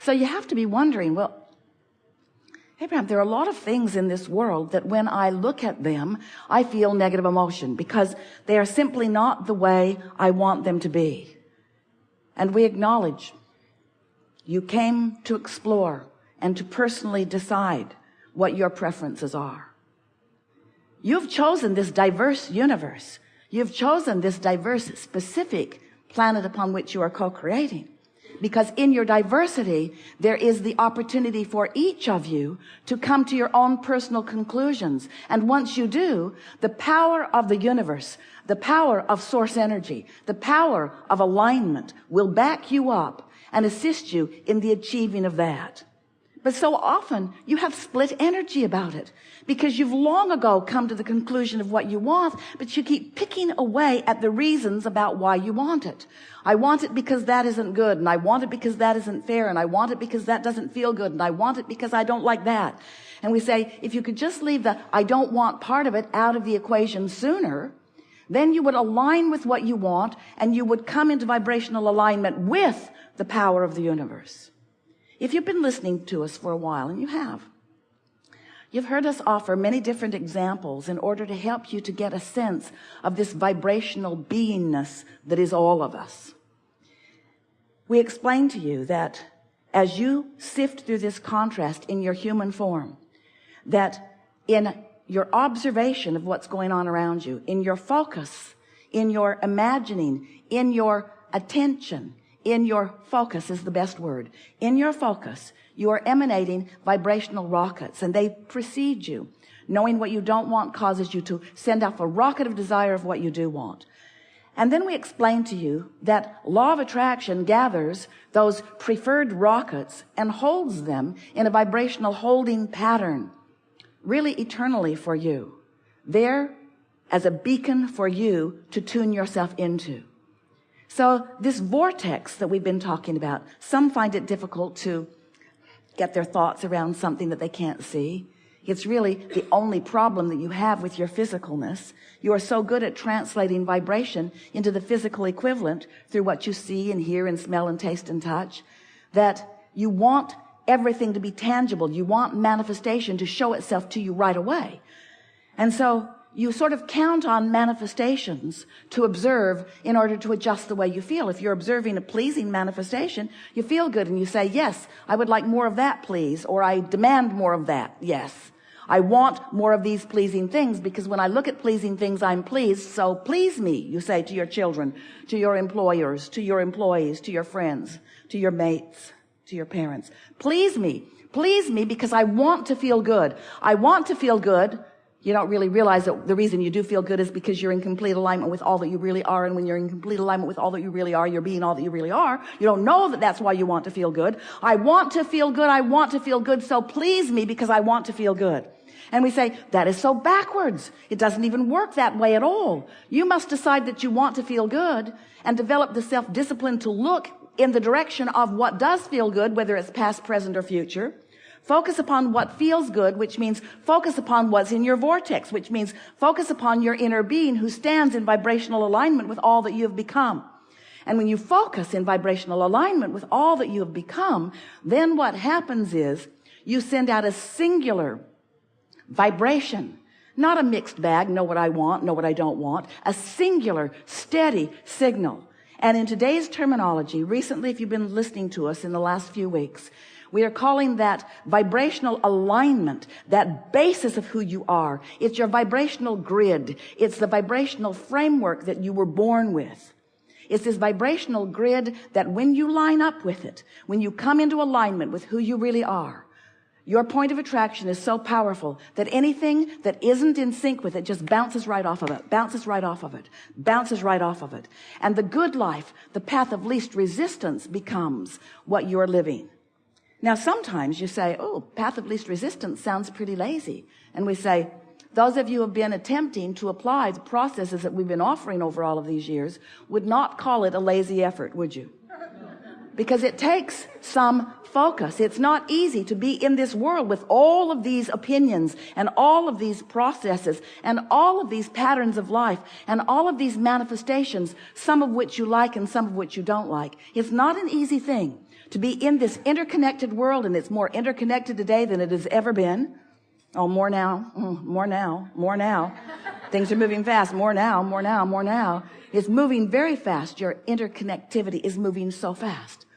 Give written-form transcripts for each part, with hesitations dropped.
So you have to be wondering, well, Abraham, there are a lot of things in this world that when I look at them, I feel negative emotion because they are simply not the way I want them to be. And we acknowledge you came to explore and to personally decide what your preferences are. You've chosen this diverse universe. You've chosen this diverse, specific planet upon which you are co-creating. Because in your diversity, there is the opportunity for each of you to come to your own personal conclusions. And once you do, the power of the universe, the power of source energy, the power of alignment will back you up and assist you in the achieving of that. But so often you have split energy about it because you've long ago come to the conclusion of what you want, but you keep picking away at the reasons about why you want it. I want it because that isn't good, and I want it because that isn't fair, and I want it because that doesn't feel good, and I want it because I don't like that. And we say, if you could just leave the I don't want part of it out of the equation sooner, then you would align with what you want, and you would come into vibrational alignment with the power of the universe. If you've been listening to us for a while, and you have, you've heard us offer many different examples in order to help you to get a sense of this vibrational beingness that is all of us. We explained to you that as you sift through this contrast in your human form, that in your observation of what's going on around you, in your focus, in your imagining, in your attention, in your focus is the best word. In your focus, you are emanating vibrational rockets, and they precede you. Knowing what you don't want causes you to send off a rocket of desire of what you do want. And then we explain to you that law of attraction gathers those preferred rockets and holds them in a vibrational holding pattern, really eternally for you, there as a beacon for you to tune yourself into. So this vortex that we've been talking about, some find it difficult to get their thoughts around something that they can't see. It's really the only problem that you have with your physicalness. You are so good at translating vibration into the physical equivalent through what you see and hear and smell and taste and touch, that you want everything to be tangible. You want manifestation to show itself to you right away. And so you sort of count on manifestations to observe in order to adjust the way you feel. If you're observing a pleasing manifestation, you feel good and you say, yes, I would like more of that, please, or I demand more of that. Yes, I want more of these pleasing things, because when I look at pleasing things, I'm pleased. So please me, you say to your children, to your employers, to your employees, to your friends, to your mates, to your parents. Please me because I want to feel good. I want to feel good. You don't really realize that the reason you do feel good is because you're in complete alignment with all that you really are. And when you're in complete alignment with all that you really are, you're being all that you really are. You don't know that that's why you want to feel good. I want to feel good. I want to feel good. So please me because I want to feel good. And we say, that is so backwards. It doesn't even work that way at all. You must decide that you want to feel good and develop the self-discipline to look in the direction of what does feel good, whether it's past, present, or future. Focus upon what feels good, which means focus upon what's in your vortex, which means focus upon your inner being who stands in vibrational alignment with all that you have become. And when you focus in vibrational alignment with all that you have become, then what happens is you send out a singular vibration, not a mixed bag, know what I want, know what I don't want, a singular, steady signal. And in today's terminology, recently, if you've been listening to us in the last few weeks, we are calling that vibrational alignment, that basis of who you are. It's your vibrational grid. It's the vibrational framework that you were born with. It's this vibrational grid that when you line up with it, when you come into alignment with who you really are, your point of attraction is so powerful that anything that isn't in sync with it just bounces right off of it, bounces right off of it, bounces right off of it. And the good life, the path of least resistance, becomes what you're living. Now, sometimes you say, oh, path of least resistance sounds pretty lazy. And we say, those of you who have been attempting to apply the processes that we've been offering over all of these years would not call it a lazy effort, would you? Because it takes some focus. It's not easy to be in this world with all of these opinions and all of these processes and all of these patterns of life and all of these manifestations, some of which you like and some of which you don't like. It's not an easy thing to be in this interconnected world, and it's more interconnected today than it has ever been. Oh, more now, more now, more now. Things are moving fast. More now, more now, more now. It's moving very fast. Your interconnectivity is moving so fast.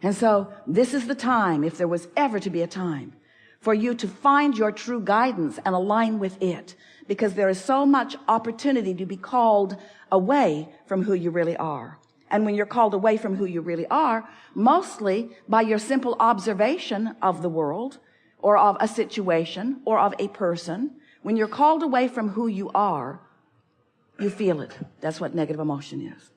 And so this is the time, if there was ever to be a time, for you to find your true guidance and align with it, because there is so much opportunity to be called away from who you really are. And when you're called away from who you really are, mostly by your simple observation of the world or of a situation or of a person, when you're called away from who you are, you feel it. That's what negative emotion is.